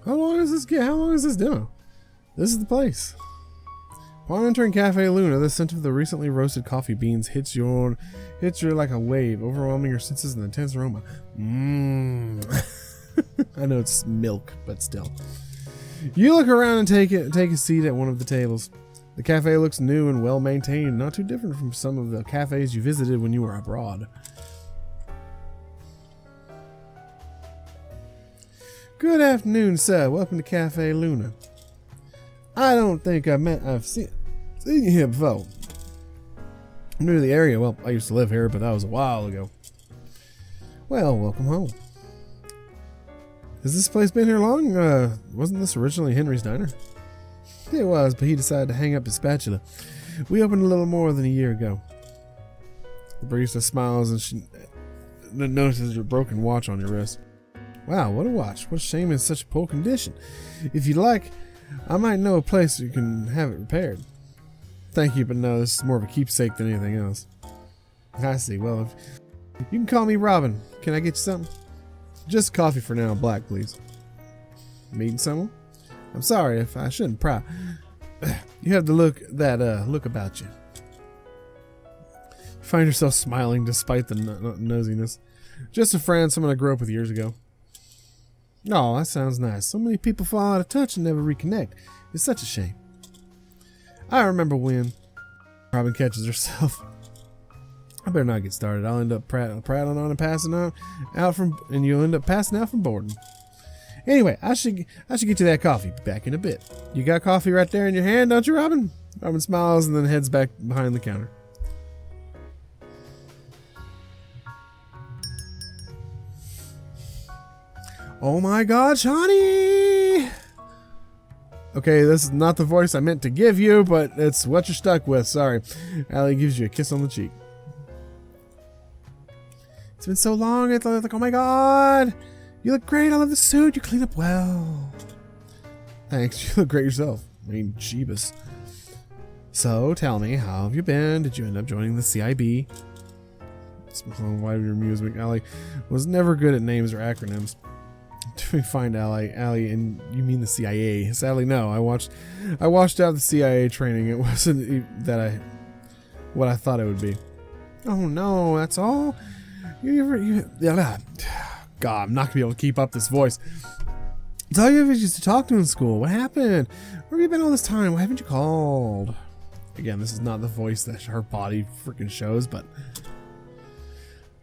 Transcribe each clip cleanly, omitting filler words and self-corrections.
How long is this demo? This is the place. Upon entering Cafe Luna, the scent of the recently roasted coffee beans hits you like a wave, overwhelming your senses in an intense aroma. I know it's milk, but still. You look around and take a seat at one of the tables. The cafe looks new and well maintained, not too different from some of the cafes you visited when you were abroad. Good afternoon, sir. Welcome to Cafe Luna. I don't think I've seen you here before. I'm new to the area. Well, I used to live here, but that was a while ago. Well, welcome home. Has this place been here long? Wasn't this originally Henry's Diner? It was, but he decided to hang up his spatula. We opened a little more than a year ago. The barista smiles and she notices your broken watch on your wrist. Wow, what a watch. What a shame it's such a poor condition. If you'd like, I might know a place where you can have it repaired. Thank you, but no, this is more of a keepsake than anything else. I see. Well, you can call me Robin. Can I get you something? Just coffee for now, black, please. Meeting someone? I'm sorry if I shouldn't pry. You have the look about you. You find yourself smiling despite the nosiness. Just a friend, someone I grew up with years ago. Oh, that sounds nice. So many people fall out of touch and never reconnect. It's such a shame. I remember when Robin catches herself. I better not get started. I'll end up prattling on and passing out and you'll end up passing out from boredom. Anyway, I should get you that coffee. Back in a bit. You got coffee right there in your hand, don't you, Robin? Robin smiles and then heads back behind the counter. Oh my God, Shawnee! Okay, this is not the voice I meant to give you, but it's what you're stuck with. Sorry. Allie gives you a kiss on the cheek. It's been so long. It's like, oh my God! You look great. I love the suit. You clean up well. Thanks. You look great yourself. I mean, Jeebus. So, tell me, how have you been? Did you end up joining the CIB? Why of your amusement? Allie was never good at names or acronyms. Do we find Allie, and you mean the CIA? Sadly, no. I watched out the CIA training. It wasn't what I thought it would be. Oh no, that's all? God, I'm not gonna be able to keep up this voice. It's all you ever used to talk to in school. What happened? Where have you been all this time? Why haven't you called? Again, this is not the voice that her body freaking shows, but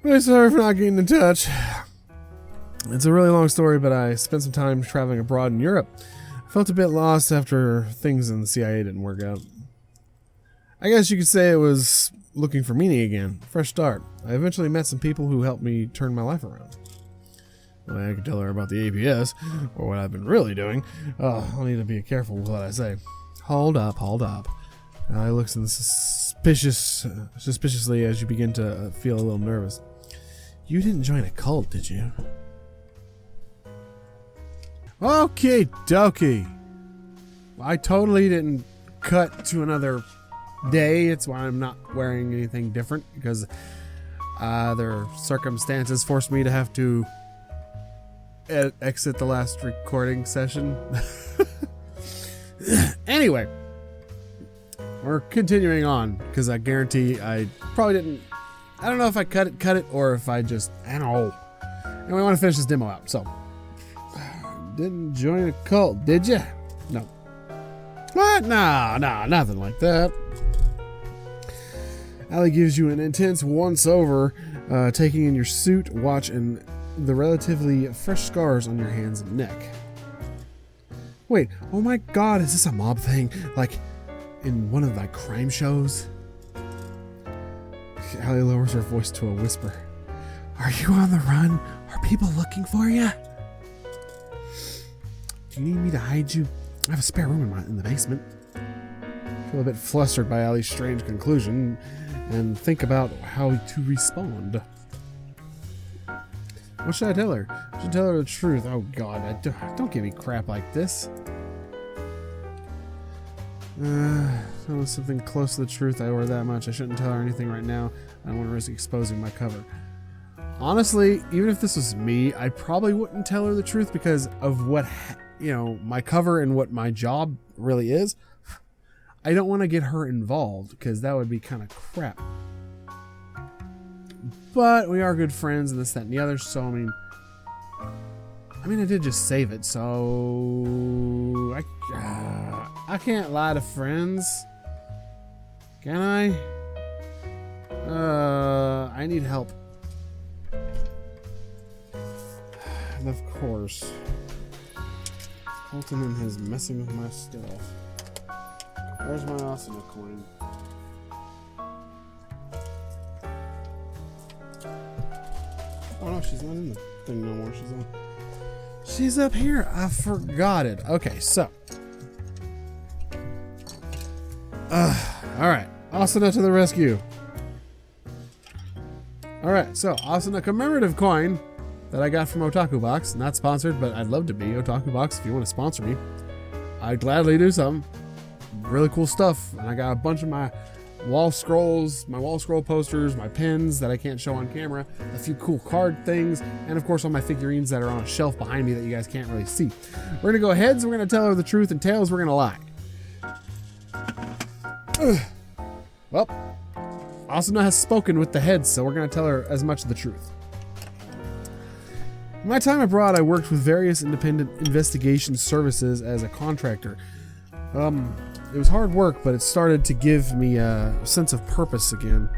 really sorry for not getting in touch. It's a really long story, but I spent some time traveling abroad in Europe. I felt a bit lost after things in the CIA didn't work out. I guess you could say it was looking for meaning again. Fresh start. I eventually met some people who helped me turn my life around. Well, I could tell her about the APS, or what I've been really doing. I'll need to be careful with what I say. Hold up. I looks in suspiciously as you begin to feel a little nervous. You didn't join a cult, did you? Okay, dokie. I totally didn't cut to another day. It's why I'm not wearing anything different, because other circumstances forced me to have to exit the last recording session. Anyway, we're continuing on, because I guarantee I probably didn't. I don't know if I cut it, or if I just, I don't know. And we want to finish this demo out, so. Didn't join a cult, did you? No. What? No, nothing like that. Allie gives you an intense once-over, taking in your suit, watch, and the relatively fresh scars on your hands and neck. Wait, oh my God, is this a mob thing? Like in one of my crime shows? Allie lowers her voice to a whisper. Are you on the run? Are people looking for you? Do you need me to hide you? I have a spare room in the basement. I feel a bit flustered by Allie's strange conclusion and think about how to respond. What should I tell her? I should tell her the truth. Oh God, don't give me crap like this. Something close to the truth. I owe her that much. I shouldn't tell her anything right now. I don't want to risk exposing my cover. Honestly, even if this was me, I probably wouldn't tell her the truth because of what my cover and what my job really is, I don't want to get her involved because that would be kind of crap. But we are good friends and this, that, and the other. So, I mean, I did just save it. So, I can't lie to friends. Can I? I need help. And of course, Colton is messing with my stuff. Where's my Asuna coin? Oh no, she's not in the thing no more. She's up here. I forgot it. Okay, so. Alright. Asuna to the rescue. Alright, so Asuna commemorative coin that I got from Otaku Box. Not sponsored, but I'd love to be. Otaku Box, if you want to sponsor me, I'd gladly do something. Really cool stuff. And I got a bunch of my wall scrolls, my wall scroll posters, my pens that I can't show on camera, a few cool card things, and of course all my figurines that are on a shelf behind me that you guys can't really see. We're gonna go heads, we're gonna tell her the truth, and tails, we're gonna lie. Well, Asuna has spoken with the heads, so we're gonna tell her as much of the truth. In my time abroad, I worked with various independent investigation services as a contractor. It was hard work, but it started to give me a sense of purpose again.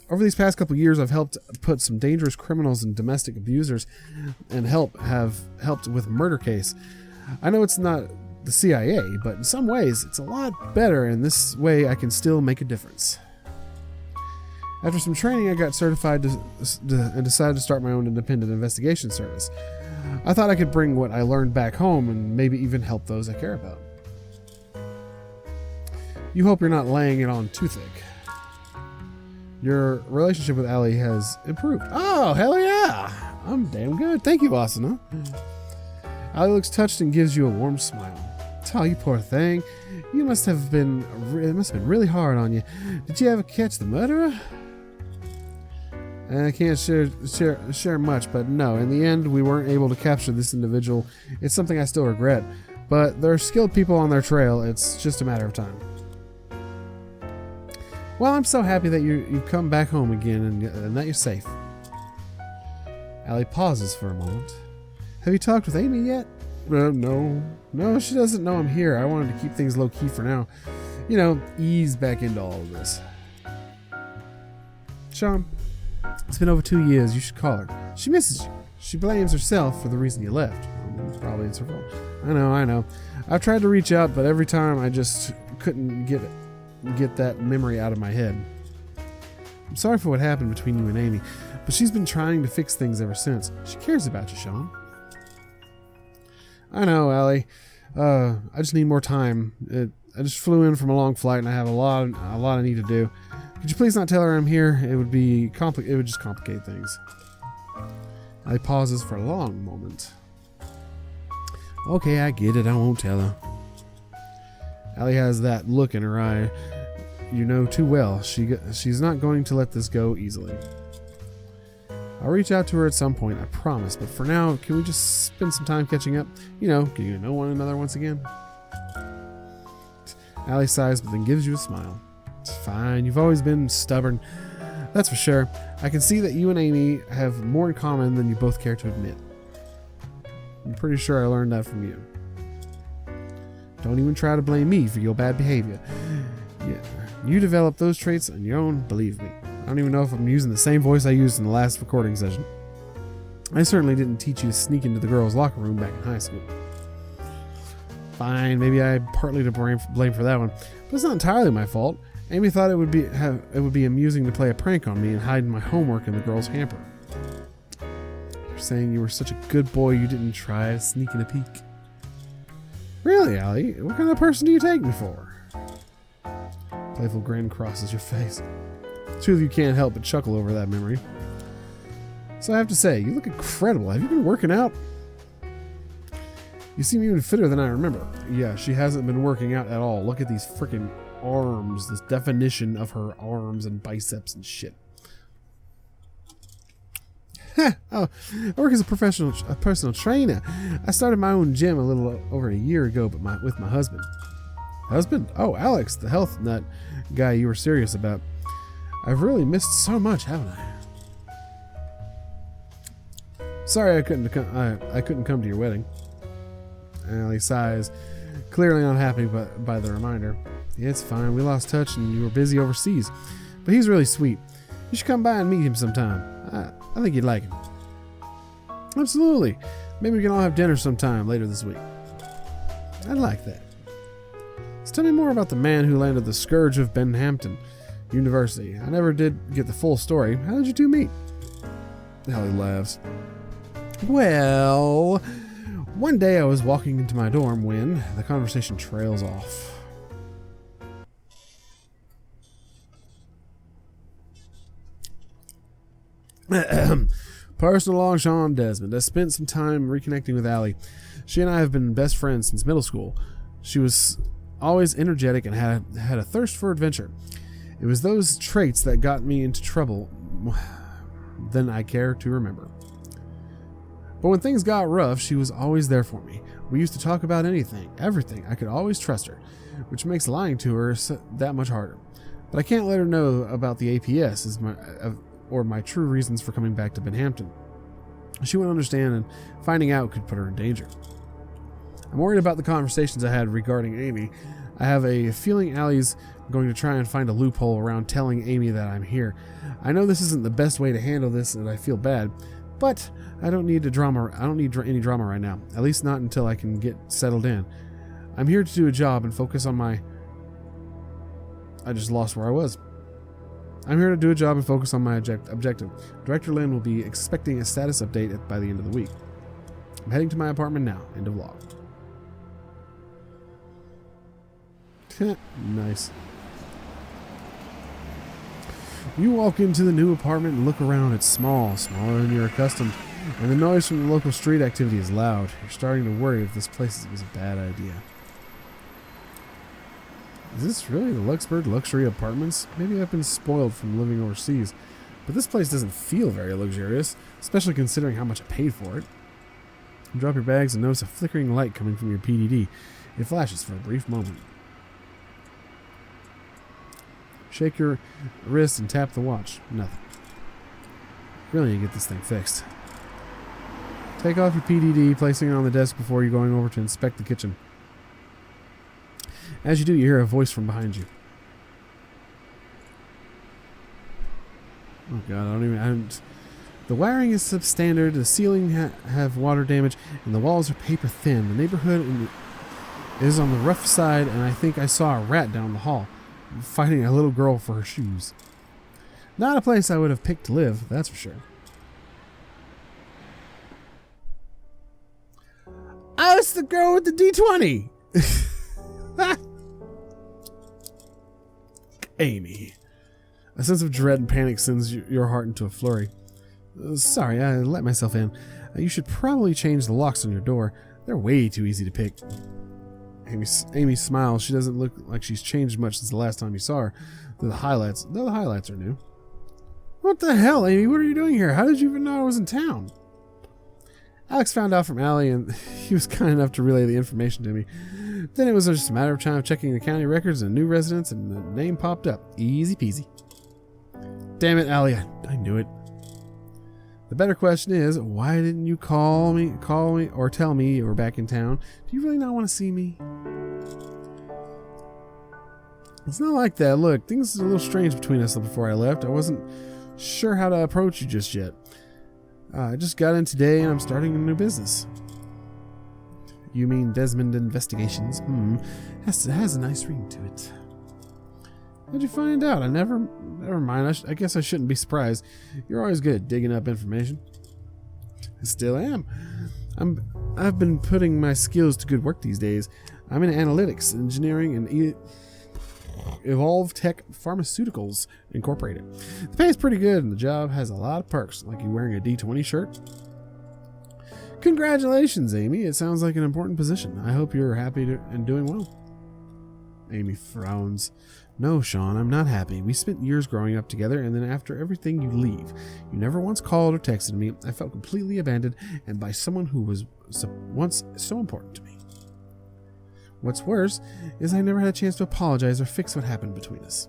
Over these past couple years, I've helped put some dangerous criminals and domestic abusers and have helped with a murder case. I know it's not the CIA, but in some ways, it's a lot better, and this way I can still make a difference. After some training, I got certified and decided to start my own independent investigation service. I thought I could bring what I learned back home and maybe even help those I care about. You hope you're not laying it on too thick. Your relationship with Allie has improved. Oh, hell yeah! I'm damn good. Thank you, Asuna. Allie looks touched and gives you a warm smile. Oh, you poor thing. It must have been really hard on you. Did you ever catch the murderer? I can't share much, but no, in the end, we weren't able to capture this individual. It's something I still regret, but there are skilled people on their trail. It's just a matter of time. Well, I'm so happy that you've come back home again and that you're safe. Allie pauses for a moment. Have you talked with Amy yet? No, she doesn't know I'm here. I wanted to keep things low-key for now. Ease back into all of this. Sean, it's been over 2 years. You should call her. She misses you. She blames herself for the reason you left. Probably it's her fault. I know. I've tried to reach out, but every time I just couldn't get that memory out of my head. I'm sorry for what happened between you and Amy, but she's been trying to fix things ever since. She cares about you, Sean. I know, Allie. I just need more time. I just flew in from a long flight and I have a lot I need to do. Could you please not tell her I'm here? It would just complicate things. Allie pauses for a long moment. Okay, I get it. I won't tell her. Allie has that look in her eye. You know too well. She's not going to let this go easily. I'll reach out to her at some point, I promise. But for now, can we just spend some time catching up? Getting to know one another once again. Allie sighs, but then gives you a smile. It's fine. You've always been stubborn. That's for sure. I can see that you and Amy have more in common than you both care to admit. I'm pretty sure I learned that from you. Don't even try to blame me for your bad behavior. Yeah, you developed those traits on your own, believe me. I don't even know if I'm using the same voice I used in the last recording session. I certainly didn't teach you to sneak into the girls' locker room back in high school. Fine, maybe I'm partly to blame for that one, but it's not entirely my fault. Amy thought it would be amusing to play a prank on me and hide my homework in the girls' hamper. You're saying you were such a good boy you didn't try to sneak in a peek. Really, Allie? What kind of person do you take me for? Playful grin crosses your face. The two of you can't help but chuckle over that memory. So I have to say, you look incredible. Have you been working out? You seem even fitter than I remember. Yeah, she hasn't been working out at all. Look at these freaking arms. This definition of her arms and biceps and shit. Oh, I work as a personal trainer. I started my own gym a little over a year ago, but with my husband. Husband? Oh, Alex, the health nut guy you were serious about. I've really missed so much, haven't I? Sorry I couldn't come to your wedding. Allie sighs, clearly unhappy by the reminder. Yeah, it's fine. We lost touch and you were busy overseas. But he's really sweet. You should come by and meet him sometime. I think you'd like him. Absolutely. Maybe we can all have dinner sometime later this week. I'd like that. So tell me more about the man who landed the scourge of Binghamton University. I never did get the full story. How did you two meet? Allie laughs. Well, one day I was walking into my dorm when the conversation trails off. Personal along Sean Desmond. I spent some time reconnecting with Allie. She and I have been best friends since middle school. She was always energetic and had a thirst for adventure. It was those traits that got me into trouble than I care to remember. But when things got rough, she was always there for me. We used to talk about anything, everything. I could always trust her, which makes lying to her that much harder. But I can't let her know about the APS or my true reasons for coming back to Binghamton. She wouldn't understand, and finding out could put her in danger. I'm worried about the conversations I had regarding Amy. I have a feeling Allie's going to try and find a loophole around telling Amy that I'm here. I know this isn't the best way to handle this, and I feel bad, but I don't need any drama right now. At least not until I can get settled in. I'm here to do a job and focus on my... I just lost where I was. I'm here to do a job and focus on my objective. Director Lynn will be expecting a status update by the end of the week. I'm heading to my apartment now. End of vlog. Nice. You walk into the new apartment and look around. It's smaller than you're accustomed, and the noise from the local street activity is loud. You're starting to worry if this place was a bad idea. Is this really the Luxembourg luxury apartments? Maybe I've been spoiled from living overseas, but this place doesn't feel very luxurious, especially considering how much I paid for it. You drop your bags and notice a flickering light coming from your PDD. It flashes for a brief moment. Shake your wrist and tap the watch. Nothing. Really need to get this thing fixed. Take off your PDD, placing it on the desk before you're going over to inspect the kitchen. As you do, you hear a voice from behind you. Oh God, the wiring is substandard, the ceiling have water damage, and the walls are paper thin. The neighborhood is on the rough side, and I think I saw a rat down the hall, fighting a little girl for her shoes. Not a place I would have picked to live, that's for sure. Oh, it's the girl with the D20! Amy. A sense of dread and panic sends your heart into a flurry. Sorry, I let myself in. You should probably change the locks on your door. They're way too easy to pick. Amy smiles. She doesn't look like she's changed much since the last time you saw her. The highlights are new. What the hell, Amy? What are you doing here? How did you even know I was in town? Alex found out from Allie, and he was kind enough to relay the information to me. Then it was just a matter of time checking the county records and new residents, and the name popped up. Easy peasy. Damn it, Allie, I knew it. The better question is, why didn't you call me, or tell me you were back in town? Do you really not want to see me? It's not like that. Look, things are a little strange between us before I left. I wasn't sure how to approach you just yet. I just got in today, and I'm starting a new business. You mean Desmond Investigations? Has a nice ring to it. How'd you find out? Never mind. I guess I shouldn't be surprised. You're always good at digging up information. I still am. I've been putting my skills to good work these days. I'm in analytics, engineering, and Evolve Tech Pharmaceuticals Incorporated. The pay is pretty good, and the job has a lot of perks, like you wearing a D20 shirt. Congratulations, Amy. It sounds like an important position. I hope you're happy and doing well. Amy frowns. No, Sean, I'm not happy. We spent years growing up together, and then after everything, you leave. You never once called or texted me. I felt completely abandoned, and by someone who was once so important to me. What's worse is I never had a chance to apologize or fix what happened between us.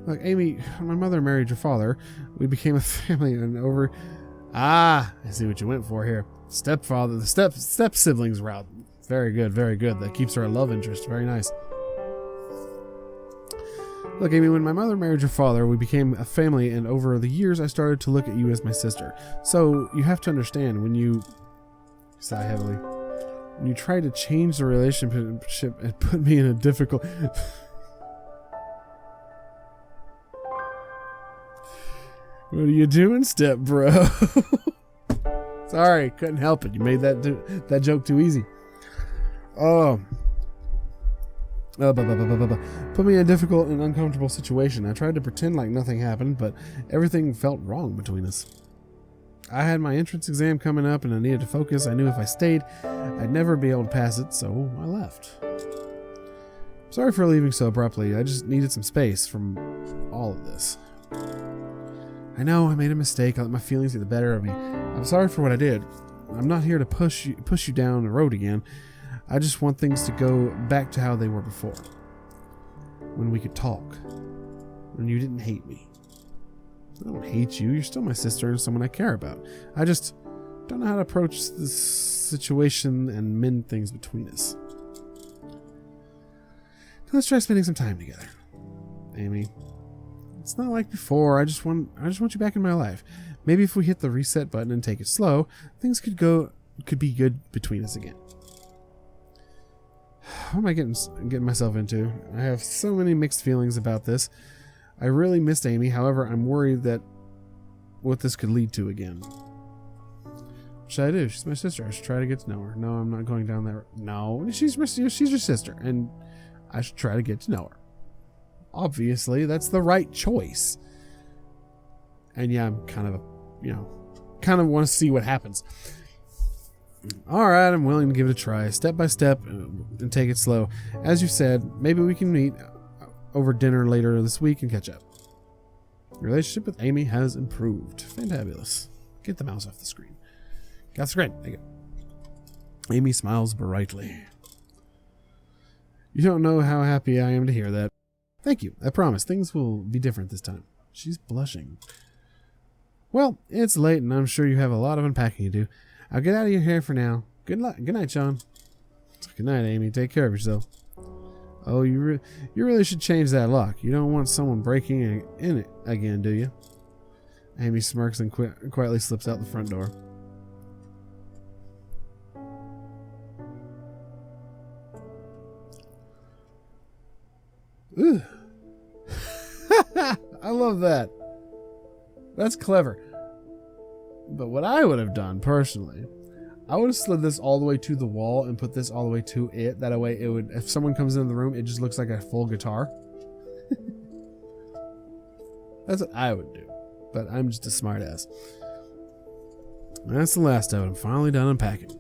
Look, Amy, my mother married your father. We became a family, and over... Ah, I see what you went for here. Stepfather, the step siblings route. Very good, very good. That keeps her a love interest. Very nice. Look, Amy, when my mother married your father, we became a family, and over the years, I started to look at you as my sister. So, you have to understand, when you... Sigh heavily. When you try to change the relationship, it put me in a difficult... What are you doing, step bro? Sorry, couldn't help it. You made that joke too easy. Put me in a difficult and uncomfortable situation. I tried to pretend like nothing happened, but everything felt wrong between us. I had my entrance exam coming up and I needed to focus. I knew if I stayed, I'd never be able to pass it, so I left. Sorry for leaving so abruptly. I just needed some space from all of this. I know I made a mistake. I let my feelings get the better of me. I'm sorry for what I did. I'm not here to push you down the road again. I just want things to go back to how they were before. When we could talk. When you didn't hate me. I don't hate you. You're still my sister and someone I care about. I just don't know how to approach this situation and mend things between us. Let's try spending some time together, Amy. It's not like before. I just want you back in my life. Maybe if we hit the reset button and take it slow, things could be good between us again. What am I getting myself into? I have so many mixed feelings about this. I really missed Amy. However, I'm worried that what this could lead to again. What should I do? She's my sister. I should try to get to know her. No, I'm not going down there. No, she's your sister, and I should try to get to know her. Obviously, that's the right choice. And yeah, I'm kind of want to see what happens. All right, I'm willing to give it a try, step by step, and take it slow. As you said, maybe we can meet over dinner later this week and catch up. Your relationship with Amy has improved. Fantabulous. Get the mouse off the screen. Got the screen. There you go. Amy smiles brightly. You don't know how happy I am to hear that. Thank you. I promise things will be different this time. She's blushing. Well, it's late and I'm sure you have a lot of unpacking to do. I'll get out of your hair for now. Good night, Sean. Good night, Amy. Take care of yourself. Oh, you really should change that lock. You don't want someone breaking in it again, do you? Amy smirks and quietly slips out the front door. Ooh. I love that. That's clever. But what I would have done personally, I would have slid this all the way to the wall and put this all the way to it. That way it would, if someone comes into the room, it just looks like a full guitar. That's what I would do. But I'm just a smart ass. That's the last of it. I'm finally done unpacking.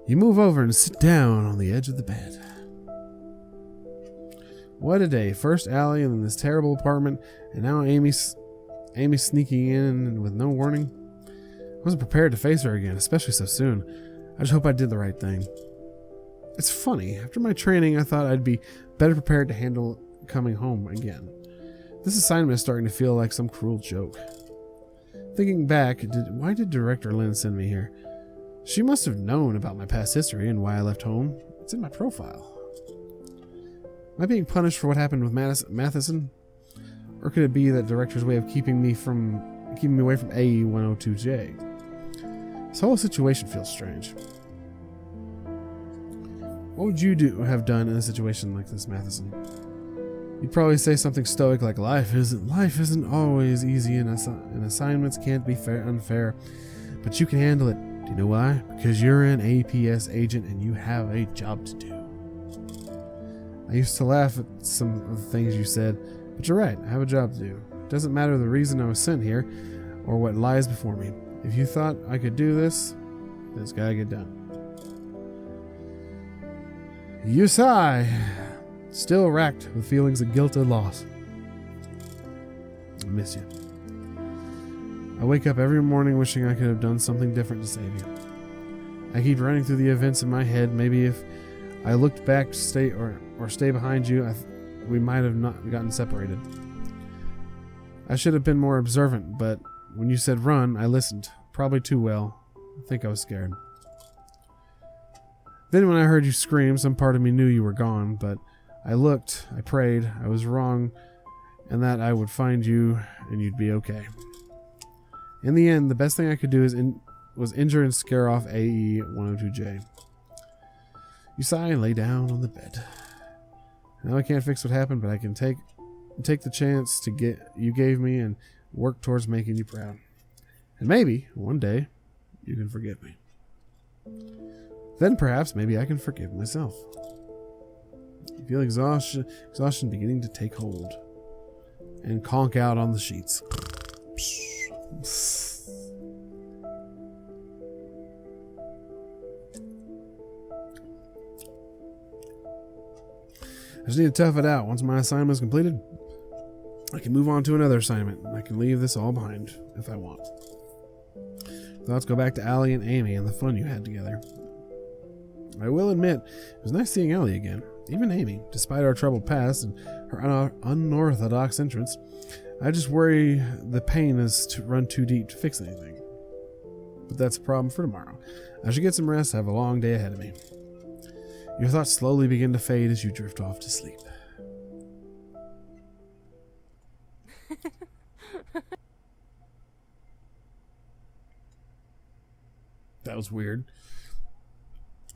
You move over and sit down on the edge of the bed. What a day. First Allie and then this terrible apartment, and now Amy sneaking in with no warning. I wasn't prepared to face her again, especially so soon. I just hope I did the right thing. It's funny, after my training I thought I'd be better prepared to handle coming home again. This assignment is starting to feel like some cruel joke. Thinking back, why did Director Lynn send me here? She must have known about my past history and why I left home. It's in my profile. Am I being punished for what happened with Matheson? Or could it be that Director's way of keeping me away from AE 102J? This whole situation feels strange. What would you have done in a situation like this, Matheson? You'd probably say something stoic like, life isn't always easy and assignments can't be unfair, but you can handle it. Do you know why? Because you're an APS agent and you have a job to do. I used to laugh at some of the things you said, but you're right, I have a job to do. It doesn't matter the reason I was sent here or what lies before me. If you thought I could do this, then it's gotta get done. You sigh. still racked with feelings of guilt and loss. I miss you. I wake up every morning wishing I could have done something different to save you. I keep running through the events in my head. Maybe if I looked back to stay behind you, we might have not gotten separated. I should have been more observant, but when you said run, I listened. Probably too well. I think I was scared. Then when I heard you scream, some part of me knew you were gone, but I looked, I prayed, I was wrong, and that I would find you and you'd be okay. In the end, the best thing I could do was injure and scare off AE-102J. You sigh and lay down on the bed. Now I can't fix what happened, but I can take the chance you gave me and work towards making you proud. And maybe, one day, you can forgive me. Then perhaps, maybe I can forgive myself. You feel exhaustion beginning to take hold. And conk out on the sheets. I just need to tough it out. Once my assignment is completed, I can move on to another assignment. I can leave this all behind if I want. Thoughts go back to Allie and Amy and the fun you had together. I will admit, it was nice seeing Allie again. Even Amy, despite our troubled past and her unorthodox entrance. I just worry the pain is to run too deep to fix anything. But that's a problem for tomorrow. I should get some rest. I have a long day ahead of me. Your thoughts slowly begin to fade as you drift off to sleep. That was weird.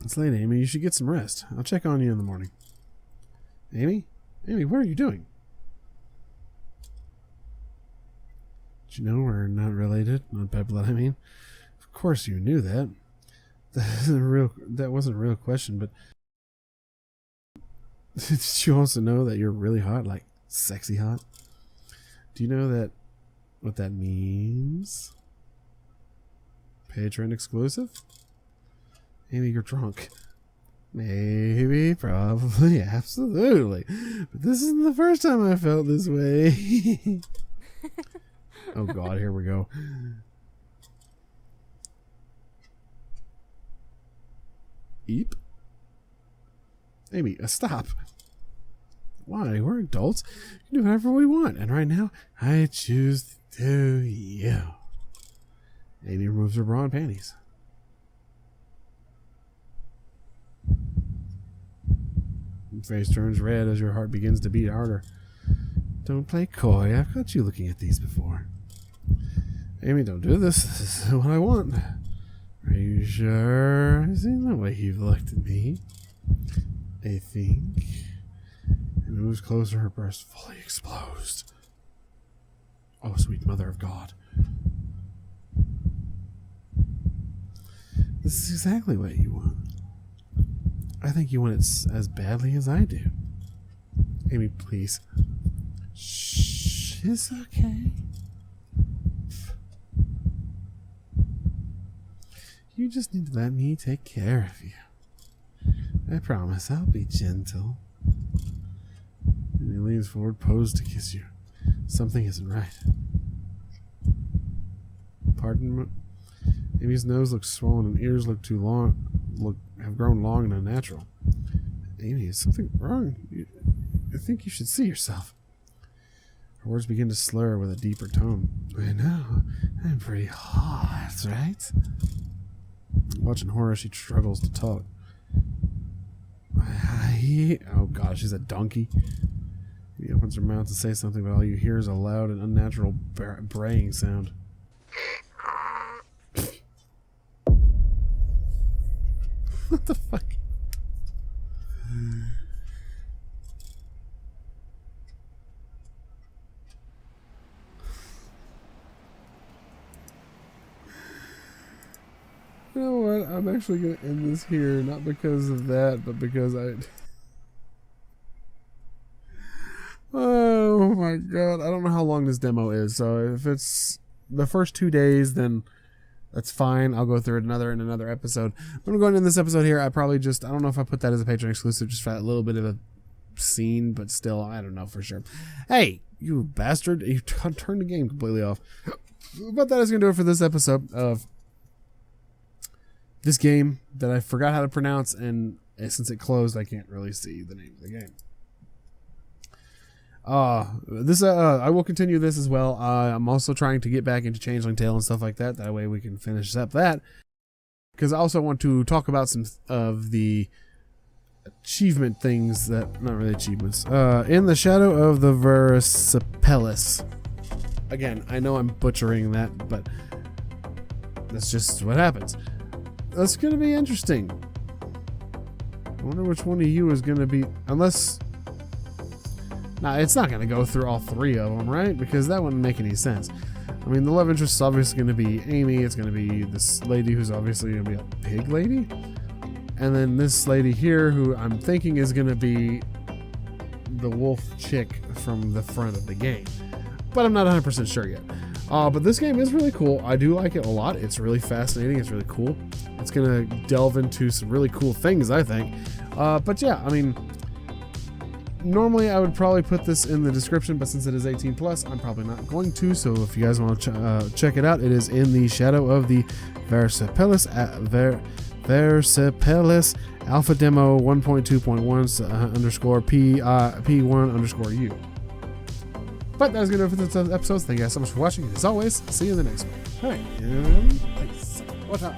It's late, Amy. You should get some rest. I'll check on you in the morning. Amy? Amy, what are you doing? Did you know we're not related? Not by blood, I mean. Of course you knew that. That wasn't a real question, but did you also know that you're really hot? Like, sexy hot? Do you know what that means? Patron exclusive? Amy, you're drunk. Maybe, probably, absolutely. But this isn't the first time I felt this way. Oh God, here we go. Eep. Amy, stop. Why? We're adults. We can do whatever we want. And right now, I choose to do you. Amy removes her bra and panties. Your face turns red as your heart begins to beat harder. Don't play coy. I've got you looking at these before. Amy, don't do this. This is what I want. Are you sure? I've seen the way you've looked at me. I think. And moves closer, her breast fully exposed. Oh, sweet mother of God. This is exactly what you want. I think you want it as badly as I do. Amy, please. Shh, it's okay. You just need to let me take care of you. I promise I'll be gentle. And he leans forward, posed to kiss you. Something isn't right. Pardon? Amy's nose looks swollen and ears look too long. Have grown long and unnatural. Amy, is something wrong? I think you should see yourself. Her words begin to slur with a deeper tone. I know. I'm pretty hot, right? Watching horror, she struggles to talk. Oh God, she's a donkey. He opens her mouth to say something, but all you hear is a loud and unnatural braying sound. What the fuck? You know what? I'm actually going to end this here, not because of that, but because oh my God. I don't know how long this demo is, so if it's the first 2 days, then that's fine. I'll go through it in another episode. I'm going to go into this episode here. I don't know if I put that as a Patreon exclusive, just for that little bit of a seen, but still, I don't know for sure. Hey, you bastard. You turned the game completely off. But that is going to do it for this episode of this game that I forgot how to pronounce, and since it closed, I can't really see the name of the game. I will continue this as well. I'm also trying to get back into Changeling Tale and stuff like that. That way we can finish up that. Because I also want to talk about some of the achievement things that, not really achievements. In the Shadow of the Versipellis. Again, I know I'm butchering that, but that's just what happens. That's going to be interesting. I wonder which one of you is going to be, unless... Nah, it's not going to go through all three of them, right? Because that wouldn't make any sense. I mean, the love interest is obviously going to be Amy. It's going to be this lady who's obviously going to be a pig lady. And then this lady here who I'm thinking is going to be the wolf chick from the front of the game. But I'm not 100% sure yet. But this game is really cool. I do like it a lot. It's really fascinating. It's really cool. It's going to delve into some really cool things, I think. But yeah, I mean... Normally, I would probably put this in the description, but since it is 18 plus, I'm probably not going to. So if you guys want to check it out, it is in the Shadow of the Versipellis, Versipellis Alpha Demo 1.2.1 underscore P1 underscore U. But that's gonna do it for this episode. Thank you guys so much for watching. As always, see you in the next one. All right, and thanks. What's up?